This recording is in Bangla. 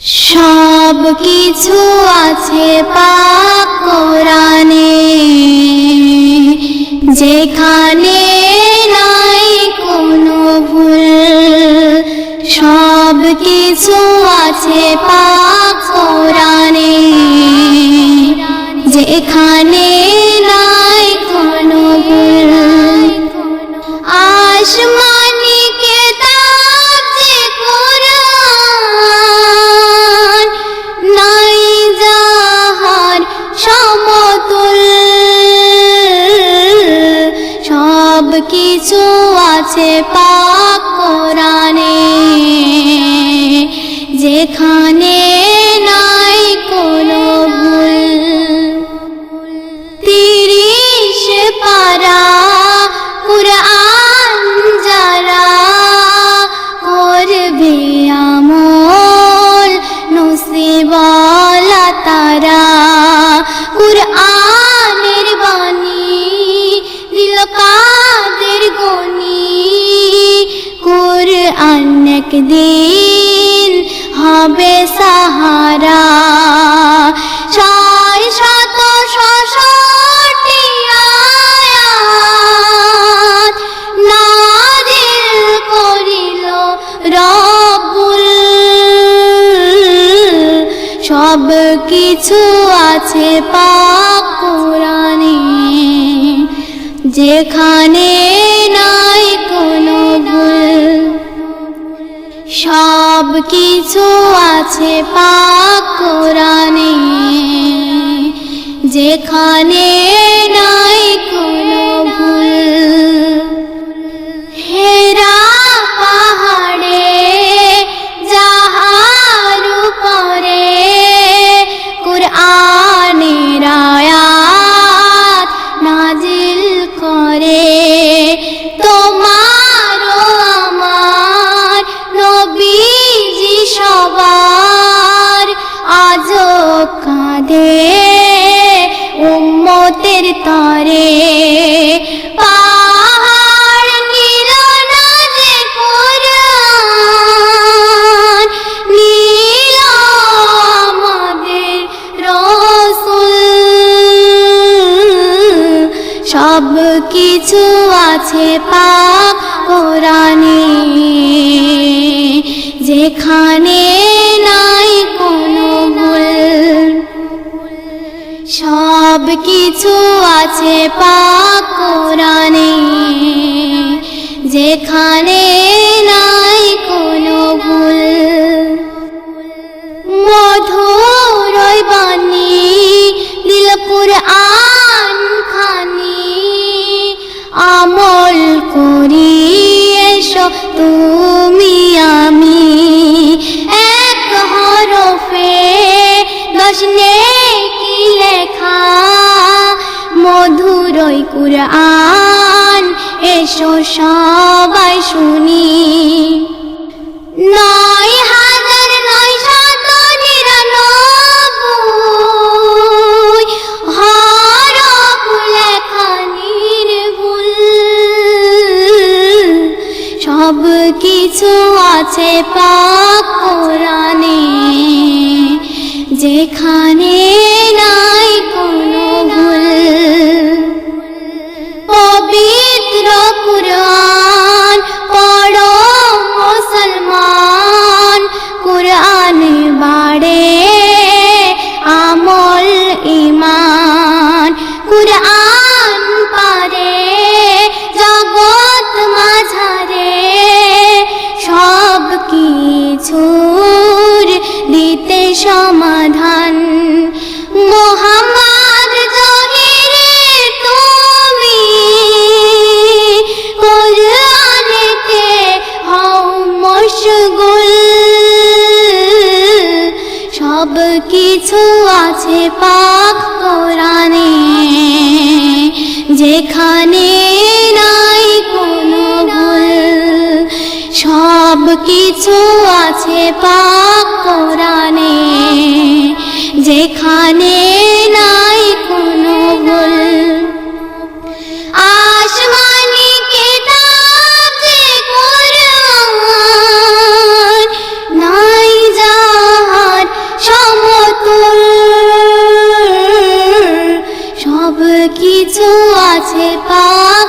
সব কিছু আছে পাক কোরআনে, যেখানে নাই কোনো ভুল। সব কিছু আছে পাক কোরআনে, যেখানে নাই কোনো ভুল। আসমানি কিতাব যে কোরআন, নাই যাহার সমতুল। সব কিছু আছে পাক কোরআনে, যেখানে নাই কোনো ভুল। 30 পারা কুরআন যারা করবে আমল, নসিবওয়ালা তারা। কুরআনের বাণী দিল কাদের গনি, কুরআন একদিন হবে সাহারা। 666 আয়াত নাযিল করিল রব্বুল। সব কিছু আছে পাক কোরআনে, যেখানে নাই কোনো ভুল। সব কিছু আছে পাক কোরআনে, যেখানে নাই কোনো ভুল। হেরা পাহাড়ে যাহার উপরে কুরআনের আয়াত নাযিল করে, তোমারও আমার নবীজি সবার আজও কাঁদে উম্মতের তরে। পাহাড় নিল না যে কোরআন, নিল আমাদের রাসূল। সব কিছু আছে পাক কোরআনে, যেখানে নাই কোনো ভুল। সব কিছু আছে পাক কোরআনে, যেখানে নাই কোনো ভুল। মধুর বাণী দিল কুরআন খানি, আমল করি এসো তুমি আমি। এক হরফে 10 নেকি লেখা, মধুর কুরআন এসো সবাই শুনি। 9999 হরফ লেখা নির্ভুল। সব কিছু আছে পাক কোরআনে, যেখানে নাই কোনো ভুল। পবিত্র কুরআন পড়ো মুসলমান, কুরআনে বাড়ে আমল ঈমান। কুরআন পারে জগৎ মাঝারে, সব কিছুর দিতে সমাধান। মুহাম্মদ জহিরে তুমি কোরআনেতে হও মশগুল। সব কিছু আছে পাক কোরআনে, যেখানে নাই কোনো ভুল। সব কিছু আছে পাক কোরআনে, যেখানে নাই কোনো ভুল। আসমানি কিতাব যে কোরআন, নাই যাহার কিছু আছে পাক